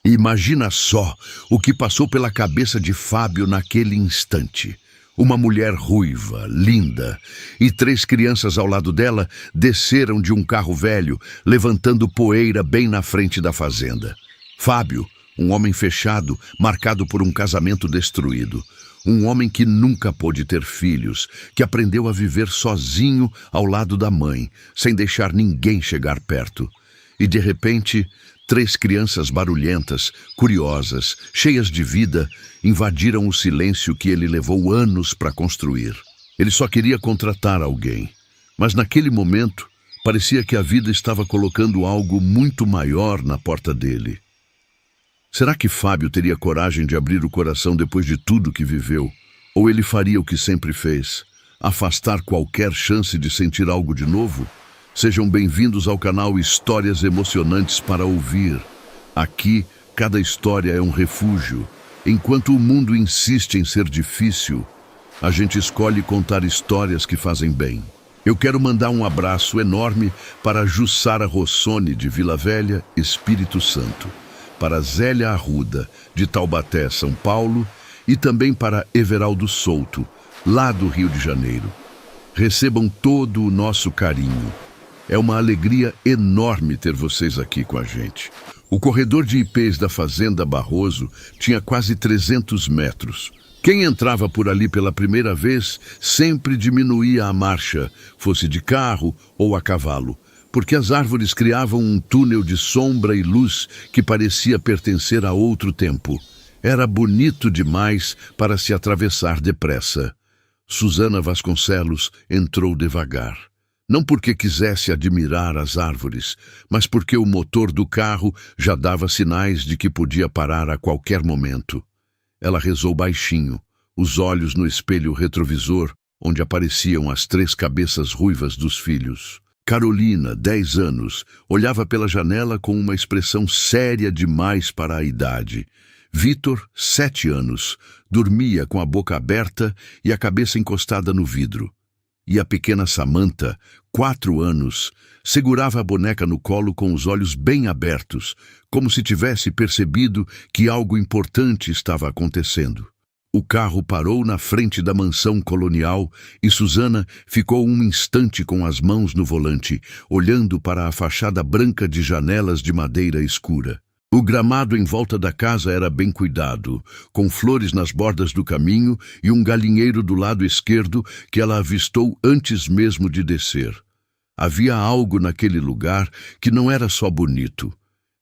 Imagina só o que passou pela cabeça de Fábio naquele instante. Uma mulher ruiva, linda, e 3 crianças ao lado dela desceram de um carro velho, levantando poeira bem na frente da fazenda. Fábio, um homem fechado, marcado por um casamento destruído. Um homem que nunca pôde ter filhos, que aprendeu a viver sozinho ao lado da mãe, sem deixar ninguém chegar perto. E de repente, 3 crianças barulhentas, curiosas, cheias de vida, invadiram o silêncio que ele levou anos para construir. Ele só queria contratar alguém, mas naquele momento, parecia que a vida estava colocando algo muito maior na porta dele. Será que Fábio teria coragem de abrir o coração depois de tudo que viveu? Ou ele faria o que sempre fez, afastar qualquer chance de sentir algo de novo? Sejam bem-vindos ao canal Histórias Emocionantes para Ouvir. Aqui, cada história é um refúgio. Enquanto o mundo insiste em ser difícil, a gente escolhe contar histórias que fazem bem. Eu quero mandar um abraço enorme para Jussara Rossoni, de Vila Velha, Espírito Santo, para Zélia Arruda, de Taubaté, São Paulo, e também para Everaldo Souto, lá do Rio de Janeiro. Recebam todo o nosso carinho. É uma alegria enorme ter vocês aqui com a gente. O corredor de ipês da Fazenda Barroso tinha quase 300 metros. Quem entrava por ali pela primeira vez sempre diminuía a marcha, fosse de carro ou a cavalo, porque as árvores criavam um túnel de sombra e luz que parecia pertencer a outro tempo. Era bonito demais para se atravessar depressa. Susana Vasconcelos entrou devagar. Não porque quisesse admirar as árvores, mas porque o motor do carro já dava sinais de que podia parar a qualquer momento. Ela rezou baixinho, os olhos no espelho retrovisor, onde apareciam as 3 cabeças ruivas dos filhos. Carolina, 10 anos, olhava pela janela com uma expressão séria demais para a idade. Vitor, 7 anos, dormia com a boca aberta e a cabeça encostada no vidro. E a pequena Samantha, 4 anos, segurava a boneca no colo com os olhos bem abertos, como se tivesse percebido que algo importante estava acontecendo. O carro parou na frente da mansão colonial e Susana ficou um instante com as mãos no volante, olhando para a fachada branca de janelas de madeira escura. O gramado em volta da casa era bem cuidado, com flores nas bordas do caminho e um galinheiro do lado esquerdo que ela avistou antes mesmo de descer. Havia algo naquele lugar que não era só bonito,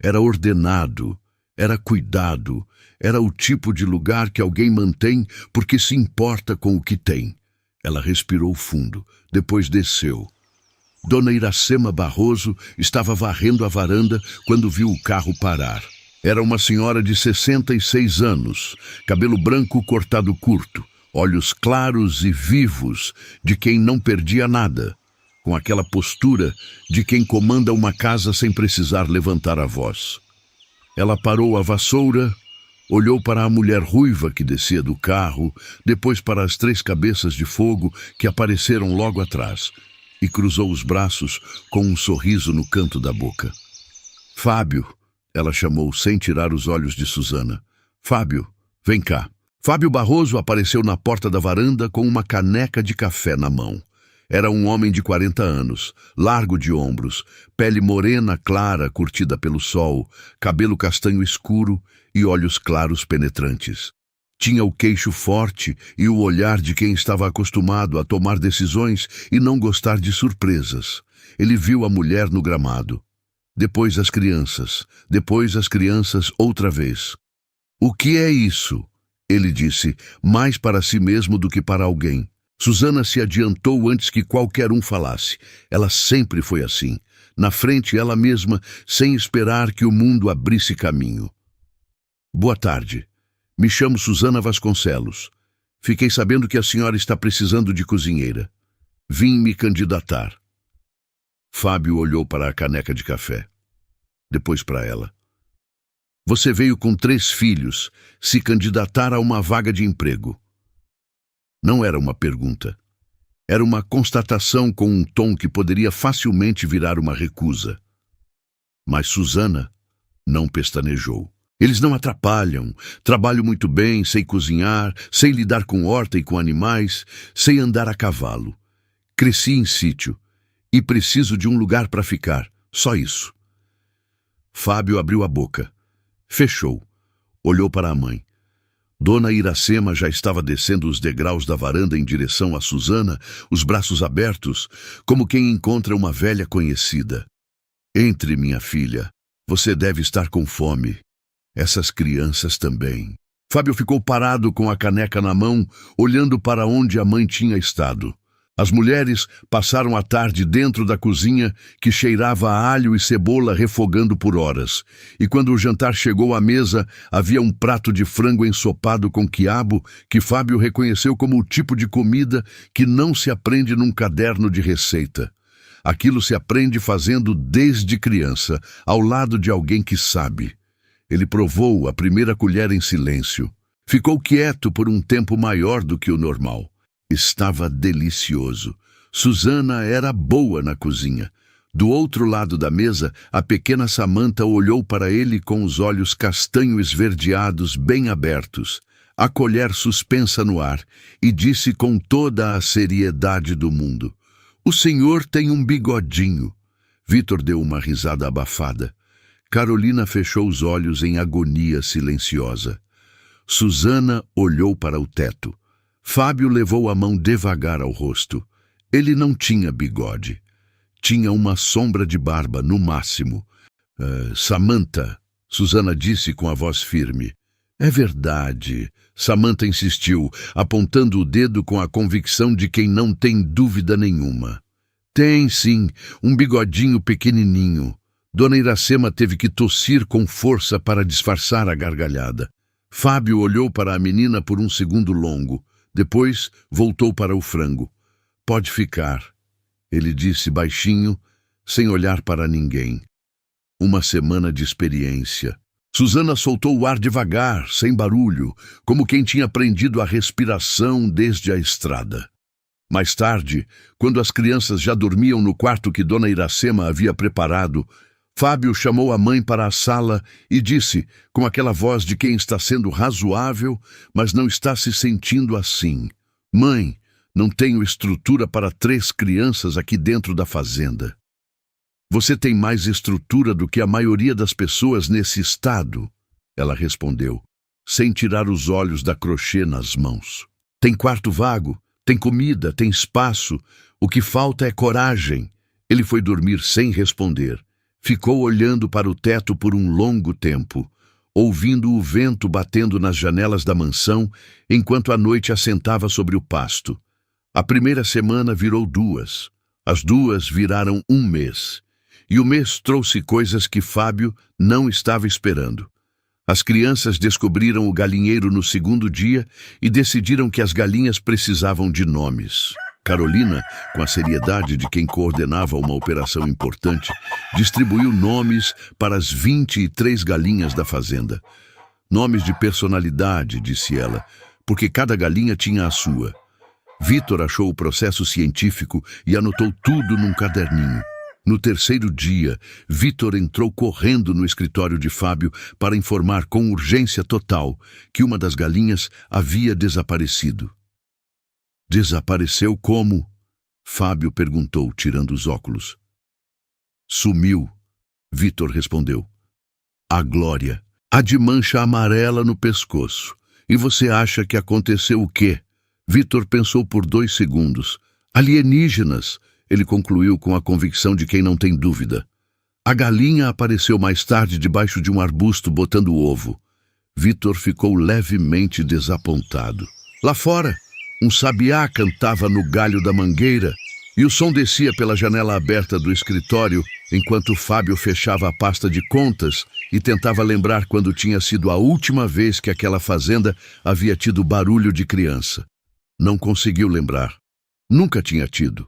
era ordenado, era cuidado, era o tipo de lugar que alguém mantém porque se importa com o que tem. Ela respirou fundo, depois desceu. Dona Iracema Barroso estava varrendo a varanda quando viu o carro parar. Era uma senhora de 66 anos, cabelo branco cortado curto, olhos claros e vivos de quem não perdia nada, com aquela postura de quem comanda uma casa sem precisar levantar a voz. Ela parou a vassoura, olhou para a mulher ruiva que descia do carro, depois para as 3 cabeças de fogo que apareceram logo atrás, e cruzou os braços com um sorriso no canto da boca. Fábio, ela chamou sem tirar os olhos de Susana. Fábio, vem cá. Fábio Barroso apareceu na porta da varanda com uma caneca de café na mão. Era um homem de 40 anos, largo de ombros, pele morena clara curtida pelo sol, cabelo castanho escuro e olhos claros penetrantes. Tinha o queixo forte e o olhar de quem estava acostumado a tomar decisões e não gostar de surpresas. Ele viu a mulher no gramado. Depois as crianças outra vez. O que é isso? Ele disse, mais para si mesmo do que para alguém. Susana se adiantou antes que qualquer um falasse. Ela sempre foi assim, na frente ela mesma, sem esperar que o mundo abrisse caminho. Boa tarde. Me chamo Susana Vasconcelos. Fiquei sabendo que a senhora está precisando de cozinheira. Vim me candidatar. Fábio olhou para a caneca de café. Depois para ela. Você veio com 3 filhos se candidatar a uma vaga de emprego. Não era uma pergunta. Era uma constatação com um tom que poderia facilmente virar uma recusa. Mas Susana não pestanejou. Eles não atrapalham. Trabalho muito bem, sei cozinhar, sei lidar com horta e com animais, sei andar a cavalo. Cresci em sítio e preciso de um lugar para ficar. Só isso. Fábio abriu a boca. Fechou. Olhou para a mãe. Dona Iracema já estava descendo os degraus da varanda em direção a Susana, os braços abertos, como quem encontra uma velha conhecida. Entre, minha filha. Você deve estar com fome. Essas crianças também. Fábio ficou parado com a caneca na mão, olhando para onde a mãe tinha estado. As mulheres passaram a tarde dentro da cozinha, que cheirava a alho e cebola refogando por horas. E quando o jantar chegou à mesa, havia um prato de frango ensopado com quiabo, que Fábio reconheceu como o tipo de comida que não se aprende num caderno de receita. Aquilo se aprende fazendo desde criança, ao lado de alguém que sabe. Ele provou a primeira colher em silêncio. Ficou quieto por um tempo maior do que o normal. Estava delicioso. Susana era boa na cozinha. Do outro lado da mesa, a pequena Samantha olhou para ele com os olhos castanho esverdeados bem abertos, a colher suspensa no ar, e disse com toda a seriedade do mundo: "O senhor tem um bigodinho." Vitor deu uma risada abafada. Carolina fechou os olhos em agonia silenciosa. Susana olhou para o teto. Fábio levou a mão devagar ao rosto. Ele não tinha bigode. Tinha uma sombra de barba, no máximo. Samantha, Susana disse com a voz firme. É verdade, Samantha insistiu, apontando o dedo com a convicção de quem não tem dúvida nenhuma. Tem, sim, um bigodinho pequenininho. Dona Iracema teve que tossir com força para disfarçar a gargalhada. Fábio olhou para a menina por um segundo longo. Depois voltou para o frango. Pode ficar, ele disse baixinho, sem olhar para ninguém. Uma semana de experiência. Susana soltou o ar devagar, sem barulho, como quem tinha aprendido a respiração desde a estrada. Mais tarde, quando as crianças já dormiam no quarto que Dona Iracema havia preparado, Fábio chamou a mãe para a sala e disse, com aquela voz de quem está sendo razoável, mas não está se sentindo assim: Mãe, não tenho estrutura para 3 crianças aqui dentro da fazenda. Você tem mais estrutura do que a maioria das pessoas nesse estado, ela respondeu, sem tirar os olhos da crochê nas mãos. Tem quarto vago, tem comida, tem espaço, o que falta é coragem. Ele foi dormir sem responder. Ficou olhando para o teto por um longo tempo, ouvindo o vento batendo nas janelas da mansão, enquanto a noite assentava sobre o pasto. A primeira semana virou 2, as 2 viraram 1 mês, e o mês trouxe coisas que Fábio não estava esperando. As crianças descobriram o galinheiro no 2º dia e decidiram que as galinhas precisavam de nomes. Carolina, com a seriedade de quem coordenava uma operação importante, distribuiu nomes para as 23 galinhas da fazenda. Nomes de personalidade, disse ela, porque cada galinha tinha a sua. Vitor achou o processo científico e anotou tudo num caderninho. No 3º dia, Vitor entrou correndo no escritório de Fábio para informar com urgência total que uma das galinhas havia desaparecido. Desapareceu como? Fábio perguntou, tirando os óculos. Sumiu, Vitor respondeu. A Glória. A de mancha amarela no pescoço. E você acha que aconteceu o quê? Vitor pensou por 2 segundos. Alienígenas, ele concluiu com a convicção de quem não tem dúvida. A galinha apareceu mais tarde debaixo de um arbusto botando ovo. Vitor ficou levemente desapontado. Lá fora, um sabiá cantava no galho da mangueira e o som descia pela janela aberta do escritório enquanto Fábio fechava a pasta de contas e tentava lembrar quando tinha sido a última vez que aquela fazenda havia tido barulho de criança. Não conseguiu lembrar. Nunca tinha tido.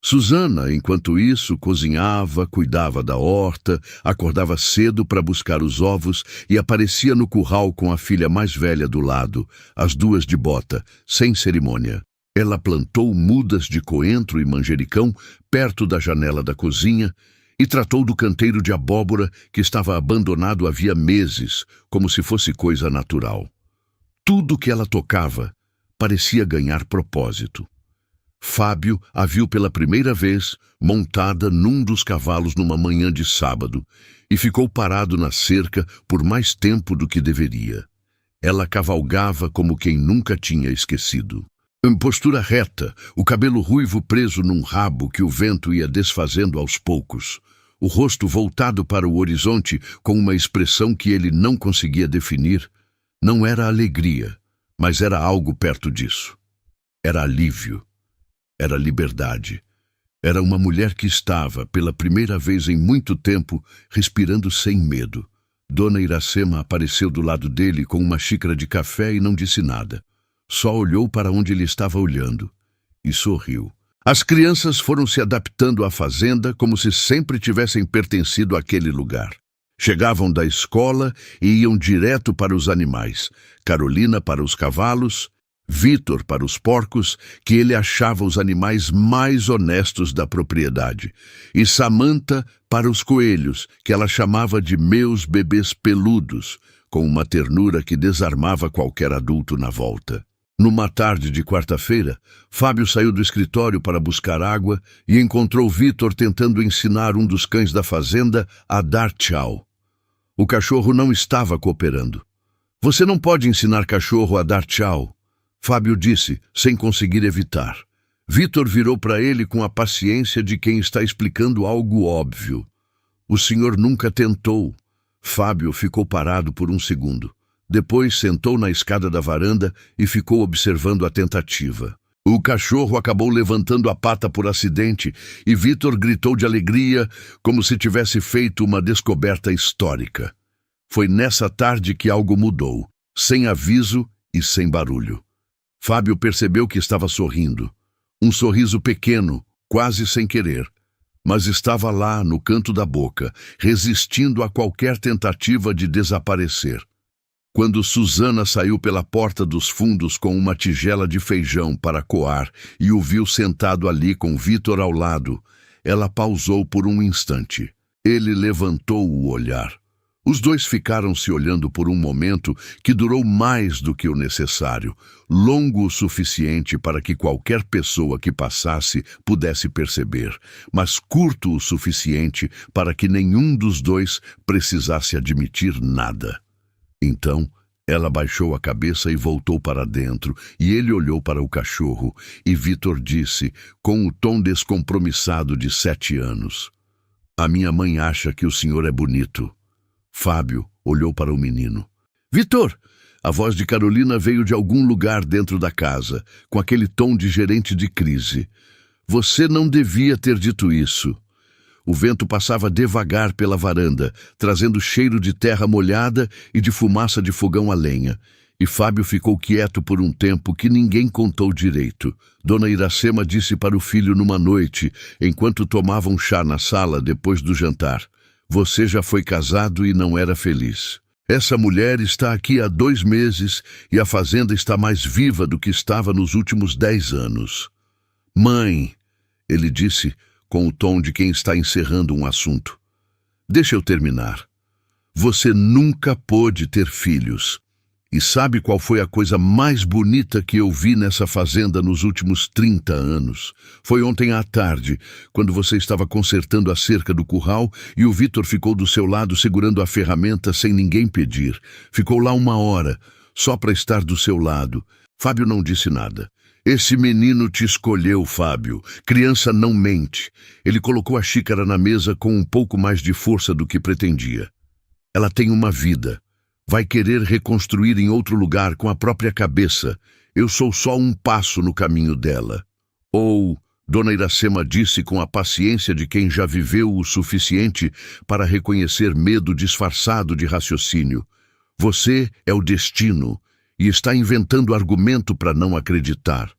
Susana, enquanto isso, cozinhava, cuidava da horta, acordava cedo para buscar os ovos e aparecia no curral com a filha mais velha do lado, as 2 de bota, sem cerimônia. Ela plantou mudas de coentro e manjericão perto da janela da cozinha e tratou do canteiro de abóbora que estava abandonado havia meses, como se fosse coisa natural. Tudo que ela tocava parecia ganhar propósito. Fábio a viu pela primeira vez montada num dos cavalos numa manhã de sábado e ficou parado na cerca por mais tempo do que deveria. Ela cavalgava como quem nunca tinha esquecido. Em postura reta, o cabelo ruivo preso num rabo que o vento ia desfazendo aos poucos, o rosto voltado para o horizonte com uma expressão que ele não conseguia definir. Não era alegria, mas era algo perto disso. Era alívio. Era liberdade. Era uma mulher que estava, pela primeira vez em muito tempo, respirando sem medo. Dona Iracema apareceu do lado dele com uma xícara de café e não disse nada. Só olhou para onde ele estava olhando e sorriu. As crianças foram se adaptando à fazenda como se sempre tivessem pertencido àquele lugar. Chegavam da escola e iam direto para os animais. Carolina para os cavalos, Vitor para os porcos, que ele achava os animais mais honestos da propriedade, e Samantha para os coelhos, que ela chamava de meus bebês peludos, com uma ternura que desarmava qualquer adulto na volta. Numa tarde de quarta-feira, Fábio saiu do escritório para buscar água e encontrou Vitor tentando ensinar um dos cães da fazenda a dar tchau. O cachorro não estava cooperando. "Você não pode ensinar cachorro a dar tchau", Fábio disse, sem conseguir evitar. Vitor virou para ele com a paciência de quem está explicando algo óbvio. "O senhor nunca tentou." Fábio ficou parado por um segundo. Depois sentou na escada da varanda e ficou observando a tentativa. O cachorro acabou levantando a pata por acidente e Vitor gritou de alegria, como se tivesse feito uma descoberta histórica. Foi nessa tarde que algo mudou, sem aviso e sem barulho. Fábio percebeu que estava sorrindo. Um sorriso pequeno, quase sem querer, mas estava lá no canto da boca, resistindo a qualquer tentativa de desaparecer. Quando Susana saiu pela porta dos fundos com uma tigela de feijão para coar e o viu sentado ali com Vitor ao lado, ela pausou por um instante. Ele levantou o olhar. Os dois ficaram se olhando por um momento que durou mais do que o necessário, longo o suficiente para que qualquer pessoa que passasse pudesse perceber, mas curto o suficiente para que nenhum dos dois precisasse admitir nada. Então, ela baixou a cabeça e voltou para dentro, e ele olhou para o cachorro, e Vitor disse, com o tom descompromissado de 7 anos, "A minha mãe acha que o senhor é bonito." Fábio olhou para o menino. "Vitor!" A voz de Carolina veio de algum lugar dentro da casa, com aquele tom de gerente de crise. "Você não devia ter dito isso." O vento passava devagar pela varanda, trazendo cheiro de terra molhada e de fumaça de fogão a lenha. E Fábio ficou quieto por um tempo que ninguém contou direito. Dona Iracema disse para o filho numa noite, enquanto tomavam chá na sala depois do jantar, "Você já foi casado e não era feliz. Essa mulher está aqui há 2 meses e a fazenda está mais viva do que estava nos últimos 10 anos. "Mãe", ele disse, com o tom de quem está encerrando um assunto, "deixa eu terminar. Você nunca pôde ter filhos. E sabe qual foi a coisa mais bonita que eu vi nessa fazenda nos últimos 30 anos? Foi ontem à tarde, quando você estava consertando a cerca do curral e o Vitor ficou do seu lado segurando a ferramenta sem ninguém pedir. Ficou lá 1 hora, só para estar do seu lado." Fábio não disse nada. "Esse menino te escolheu, Fábio. Criança não mente." Ele colocou a xícara na mesa com um pouco mais de força do que pretendia. "Ela tem uma vida. Vai querer reconstruir em outro lugar com a própria cabeça. Eu sou só um passo no caminho dela." Ou, Dona Iracema disse com a paciência de quem já viveu o suficiente para reconhecer medo disfarçado de raciocínio, "Você é o destino e está inventando argumento para não acreditar."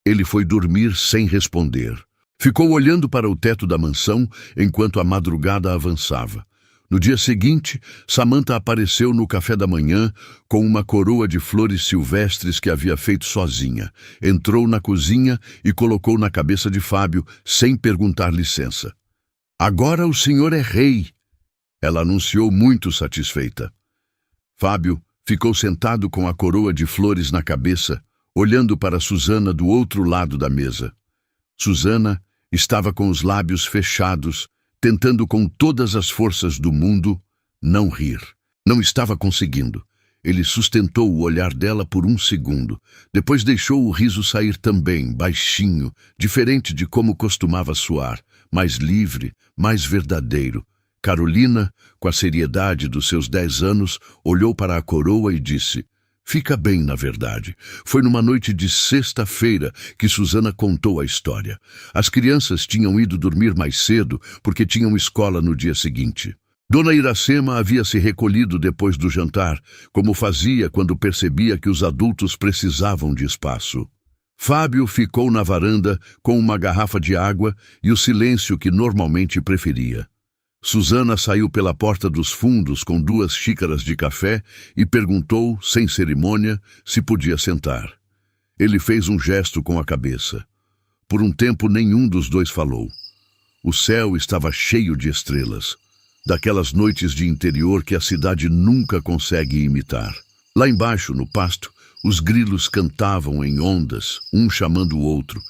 Ele foi dormir sem responder. Ficou olhando para o teto da mansão enquanto a madrugada avançava. No dia seguinte, Samantha apareceu no café da manhã com uma coroa de flores silvestres que havia feito sozinha. Entrou na cozinha e colocou na cabeça de Fábio sem perguntar licença. Agora o senhor é rei, ela anunciou muito satisfeita. Fábio ficou sentado com a coroa de flores na cabeça, olhando para Susana do outro lado da mesa. Susana estava com os lábios fechados, tentando com todas as forças do mundo não rir. Não estava conseguindo. Ele sustentou o olhar dela por um segundo. Depois deixou o riso sair também, baixinho, diferente de como costumava soar, mais livre, mais verdadeiro. Carolina, com a seriedade dos seus 10 anos, olhou para a coroa e disse: "Fica bem, na verdade. Foi numa noite de sexta-feira que Susana contou a história. As crianças tinham ido dormir mais cedo porque tinham escola no dia seguinte. Dona Iracema havia se recolhido depois do jantar, como fazia quando percebia que os adultos precisavam de espaço. Fábio ficou na varanda com uma garrafa de água e o silêncio que normalmente preferia. Susana saiu pela porta dos fundos com 2 xícaras de café e perguntou, sem cerimônia, se podia sentar. Ele fez um gesto com a cabeça. Por um tempo nenhum dos dois falou. O céu estava cheio de estrelas, daquelas noites de interior que a cidade nunca consegue imitar. Lá embaixo, no pasto, os grilos cantavam em ondas, um chamando o outro,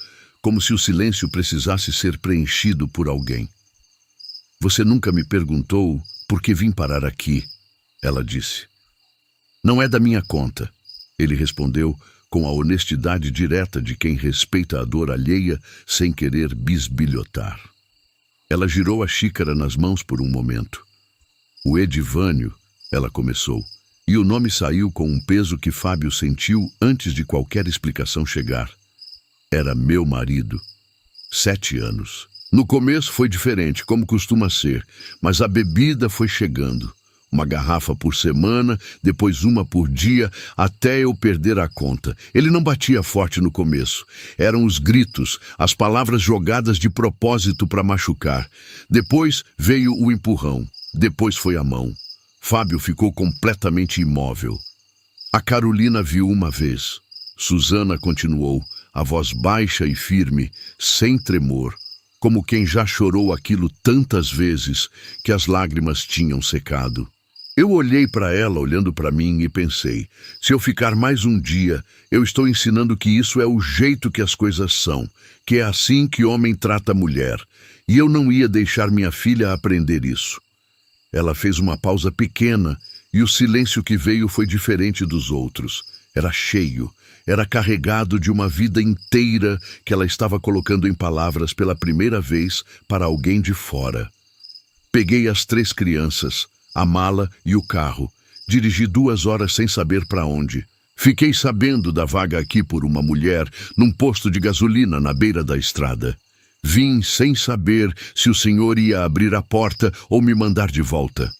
como se o silêncio precisasse ser preenchido por alguém. "Você nunca me perguntou por que vim parar aqui", ela disse. "Não é da minha conta", ele respondeu com a honestidade direta de quem respeita a dor alheia sem querer bisbilhotar. Ela girou a xícara nas mãos por um momento. "O Edivânio", ela começou, e o nome saiu com um peso que Fábio sentiu antes de qualquer explicação chegar. "Era meu marido. 7 anos. No começo foi diferente, como costuma ser, mas a bebida foi chegando. Uma garrafa por semana, depois uma por dia, até eu perder a conta. Ele não batia forte no começo. Eram os gritos, as palavras jogadas de propósito para machucar. Depois veio o empurrão. Depois foi a mão. Fábio ficou completamente imóvel. A Carolina viu uma vez. Susana continuou, a voz baixa e firme, sem tremor, como quem já chorou aquilo tantas vezes que as lágrimas tinham secado. Eu olhei para ela olhando para mim e pensei, se eu ficar mais um dia, eu estou ensinando que isso é o jeito que as coisas são, que é assim que homem trata mulher, e eu não ia deixar minha filha aprender isso. Ela fez uma pausa pequena e o silêncio que veio foi diferente dos outros. Era cheio, era carregado de uma vida inteira que ela estava colocando em palavras pela primeira vez para alguém de fora. Peguei as 3 crianças, a mala e o carro. Dirigi 2 horas sem saber para onde. Fiquei sabendo da vaga aqui por uma mulher num posto de gasolina na beira da estrada. Vim sem saber se o senhor ia abrir a porta ou me mandar de volta.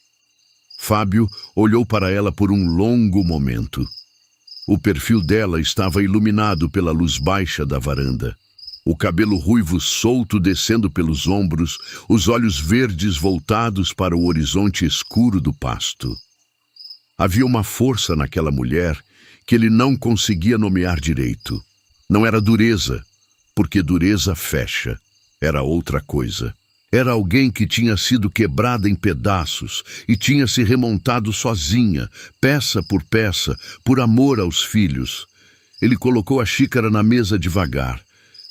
Fábio olhou para ela por um longo momento. O perfil dela estava iluminado pela luz baixa da varanda. O cabelo ruivo solto descendo pelos ombros, os olhos verdes voltados para o horizonte escuro do pasto. Havia uma força naquela mulher que ele não conseguia nomear direito. Não era dureza, porque dureza fecha. Era outra coisa. Era alguém que tinha sido quebrada em pedaços e tinha se remontado sozinha, peça por peça, por amor aos filhos. Ele colocou a xícara na mesa devagar.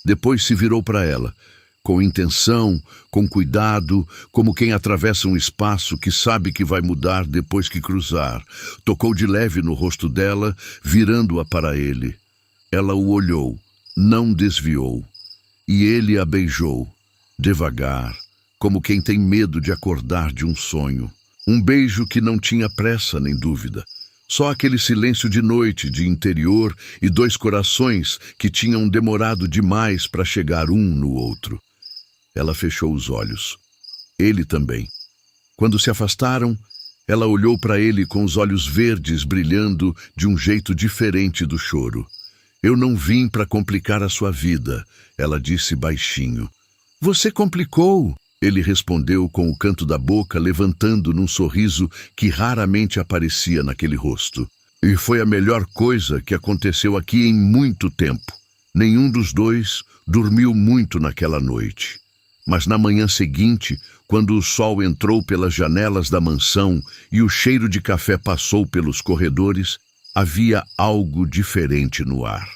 Depois se virou para ela, com intenção, com cuidado, como quem atravessa um espaço que sabe que vai mudar depois que cruzar. Tocou de leve no rosto dela, virando-a para ele. Ela o olhou, não desviou. E ele a beijou, devagar, como quem tem medo de acordar de um sonho. Um beijo que não tinha pressa nem dúvida. Só aquele silêncio de noite, de interior e 2 corações que tinham demorado demais para chegar um no outro. Ela fechou os olhos. Ele também. Quando se afastaram, ela olhou para ele com os olhos verdes brilhando de um jeito diferente do choro. "Eu não vim para complicar a sua vida", ela disse baixinho. "Você complicou", ele respondeu com o canto da boca levantando num sorriso que raramente aparecia naquele rosto. "E foi a melhor coisa que aconteceu aqui em muito tempo. Nenhum dos dois dormiu muito naquela noite. Mas na manhã seguinte, quando o sol entrou pelas janelas da mansão e o cheiro de café passou pelos corredores, havia algo diferente no ar.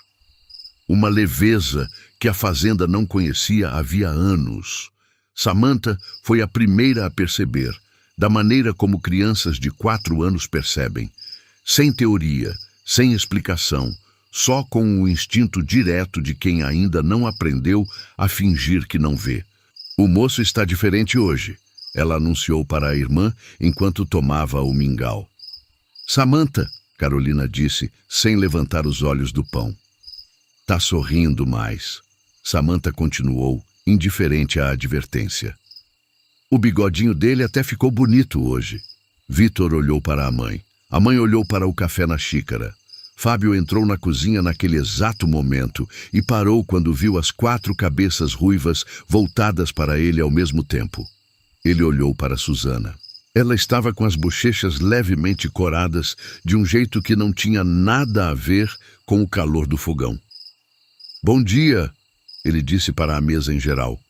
Uma leveza que a fazenda não conhecia havia anos. Samantha foi a primeira a perceber, da maneira como crianças de 4 anos percebem, sem teoria, sem explicação, só com o instinto direto de quem ainda não aprendeu a fingir que não vê. "O moço está diferente hoje", ela anunciou para a irmã enquanto tomava o mingau. "Samantha", Carolina disse, sem levantar os olhos do pão. "Tá sorrindo mais", Samantha continuou, indiferente à advertência. "O bigodinho dele até ficou bonito hoje." Vitor olhou para a mãe. A mãe olhou para o café na xícara. Fábio entrou na cozinha naquele exato momento e parou quando viu as 4 cabeças ruivas voltadas para ele ao mesmo tempo. Ele olhou para Susana. Ela estava com as bochechas levemente coradas de um jeito que não tinha nada a ver com o calor do fogão. "Bom dia", ele disse para a mesa em geral.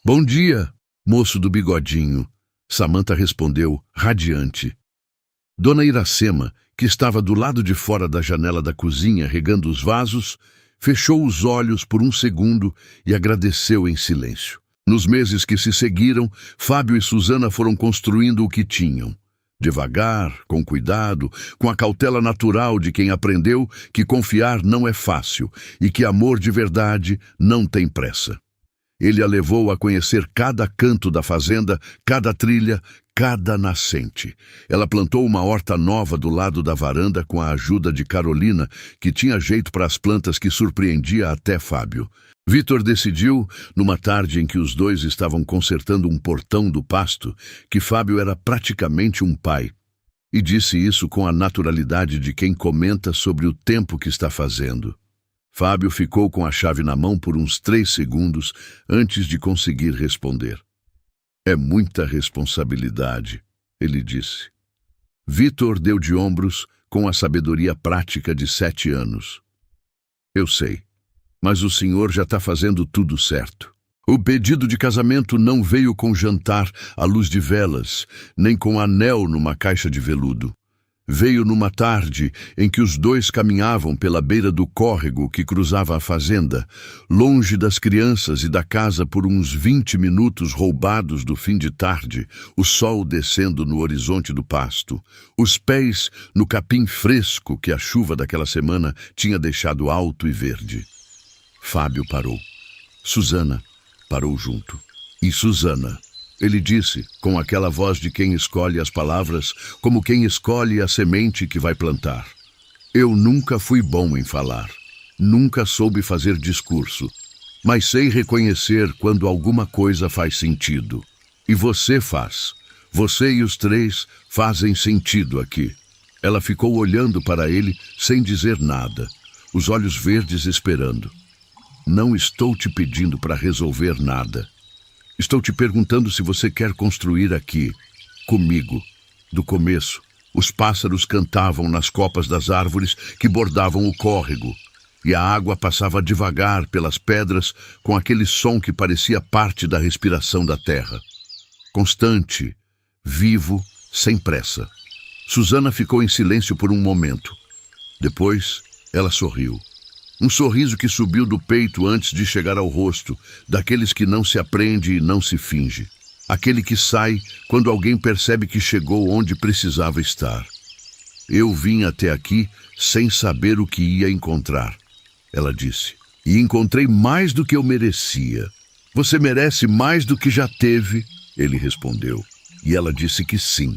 "Bom dia, moço do bigodinho", Samantha respondeu, radiante. Dona Iracema, que estava do lado de fora da janela da cozinha regando os vasos, fechou os olhos por um segundo e agradeceu em silêncio. Nos meses que se seguiram, Fábio e Susana foram construindo o que tinham. Devagar, com cuidado, com a cautela natural de quem aprendeu que confiar não é fácil e que amor de verdade não tem pressa. Ele a levou a conhecer cada canto da fazenda, cada trilha, cada nascente. Ela plantou uma horta nova do lado da varanda com a ajuda de Carolina, que tinha jeito para as plantas que surpreendia até Fábio. Vitor decidiu, numa tarde em que os dois estavam consertando um portão do pasto, que Fábio era praticamente um pai. E disse isso com a naturalidade de quem comenta sobre o tempo que está fazendo. Fábio ficou com a chave na mão por uns 3 segundos antes de conseguir responder. "É muita responsabilidade", ele disse. Vitor deu de ombros com a sabedoria prática de 7 anos. "Eu sei, mas o senhor já está fazendo tudo certo. O pedido de casamento não veio com jantar à luz de velas, nem com anel numa caixa de veludo. Veio numa tarde em que os dois caminhavam pela beira do córrego que cruzava a fazenda, longe das crianças e da casa por uns 20 minutos roubados do fim de tarde, o sol descendo no horizonte do pasto, os pés no capim fresco que a chuva daquela semana tinha deixado alto e verde. Fábio parou. Susana parou junto. "E Susana", ele disse, com aquela voz de quem escolhe as palavras como quem escolhe a semente que vai plantar. "Eu nunca fui bom em falar. Nunca soube fazer discurso. Mas sei reconhecer quando alguma coisa faz sentido. E você faz. Você e os 3 fazem sentido aqui." Ela ficou olhando para ele sem dizer nada, os olhos verdes esperando. "Não estou te pedindo para resolver nada. Estou te perguntando se você quer construir aqui, comigo." Do começo, os pássaros cantavam nas copas das árvores que bordavam o córrego, e a água passava devagar pelas pedras com aquele som que parecia parte da respiração da terra. Constante, vivo, sem pressa. Susana ficou em silêncio por um momento. Depois, ela sorriu. Um sorriso que subiu do peito antes de chegar ao rosto, daqueles que não se aprende e não se finge. Aquele que sai quando alguém percebe que chegou onde precisava estar. "Eu vim até aqui sem saber o que ia encontrar", ela disse. "E encontrei mais do que eu merecia." "Você merece mais do que já teve", ele respondeu. E ela disse que sim.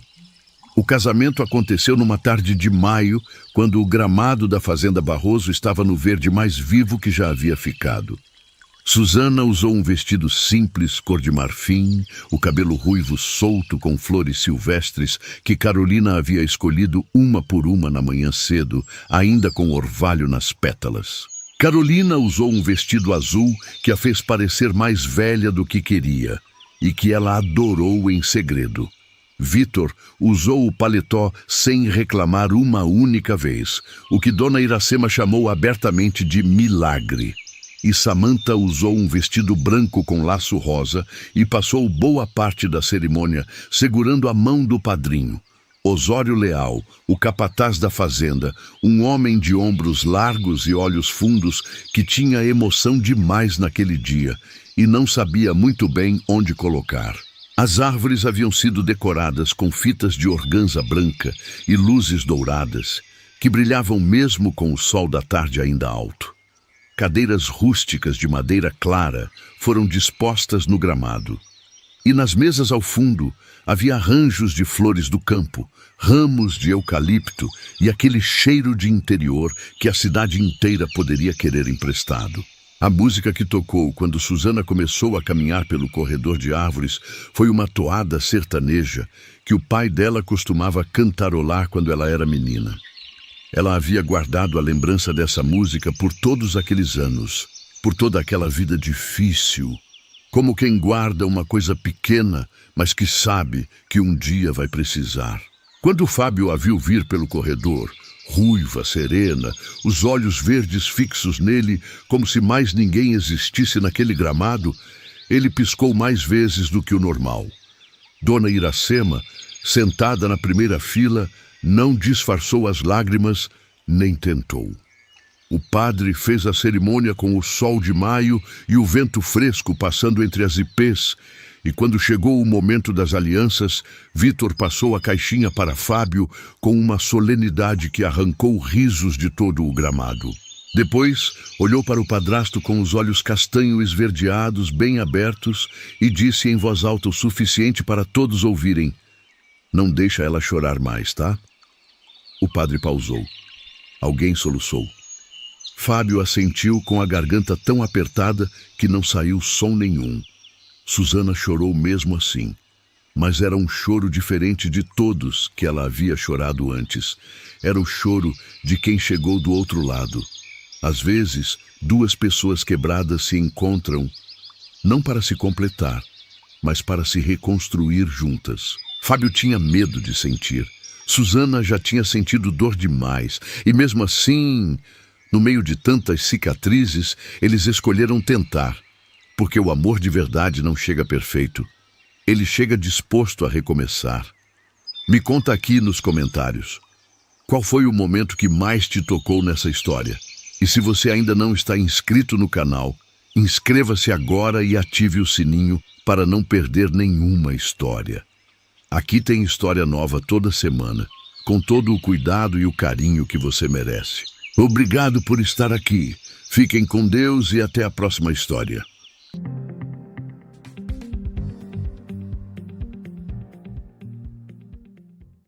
O casamento aconteceu numa tarde de maio, quando o gramado da Fazenda Barroso estava no verde mais vivo que já havia ficado. Susana usou um vestido simples, cor de marfim, o cabelo ruivo solto com flores silvestres que Carolina havia escolhido uma por uma na manhã cedo, ainda com orvalho nas pétalas. Carolina usou um vestido azul que a fez parecer mais velha do que queria, e que ela adorou em segredo. Vitor usou o paletó sem reclamar uma única vez, o que Dona Iracema chamou abertamente de milagre. e Samantha usou um vestido branco com laço rosa e passou boa parte da cerimônia segurando a mão do padrinho. Osório Leal, o capataz da fazenda, um homem de ombros largos e olhos fundos que tinha emoção demais naquele dia e não sabia muito bem onde colocar. As árvores haviam sido decoradas com fitas de organza branca e luzes douradas, que brilhavam mesmo com o sol da tarde ainda alto. Cadeiras rústicas de madeira clara foram dispostas no gramado. E nas mesas ao fundo havia arranjos de flores do campo, ramos de eucalipto e aquele cheiro de interior que a cidade inteira poderia querer emprestado. A música que tocou quando Susana começou a caminhar pelo corredor de árvores foi uma toada sertaneja que o pai dela costumava cantarolar quando ela era menina. Ela havia guardado a lembrança dessa música por todos aqueles anos, por toda aquela vida difícil, como quem guarda uma coisa pequena, mas que sabe que um dia vai precisar. Quando Fábio a viu vir pelo corredor, ruiva, serena, os olhos verdes fixos nele, como se mais ninguém existisse naquele gramado, ele piscou mais vezes do que o normal. Dona Iracema, sentada na primeira fila, não disfarçou as lágrimas, nem tentou. O padre fez a cerimônia com o sol de maio e o vento fresco passando entre as ipês, e quando chegou o momento das alianças, Vítor passou a caixinha para Fábio com uma solenidade que arrancou risos de todo o gramado. Depois, olhou para o padrasto com os olhos castanho esverdeados, bem abertos, e disse em voz alta o suficiente para todos ouvirem: "Não deixa ela chorar mais, tá?" O padre pausou. Alguém soluçou. Fábio assentiu com a garganta tão apertada que não saiu som nenhum. Susana chorou mesmo assim, mas era um choro diferente de todos que ela havia chorado antes. Era o choro de quem chegou do outro lado. Às vezes, duas pessoas quebradas se encontram, não para se completar, mas para se reconstruir juntas. Fábio tinha medo de sentir. Susana já tinha sentido dor demais, e mesmo assim, no meio de tantas cicatrizes, eles escolheram tentar, porque o amor de verdade não chega perfeito. Ele chega disposto a recomeçar. Me conta aqui nos comentários. Qual foi o momento que mais te tocou nessa história? E se você ainda não está inscrito no canal, inscreva-se agora e ative o sininho para não perder nenhuma história. Aqui tem história nova toda semana, com todo o cuidado e o carinho que você merece. Obrigado por estar aqui. Fiquem com Deus e até a próxima história.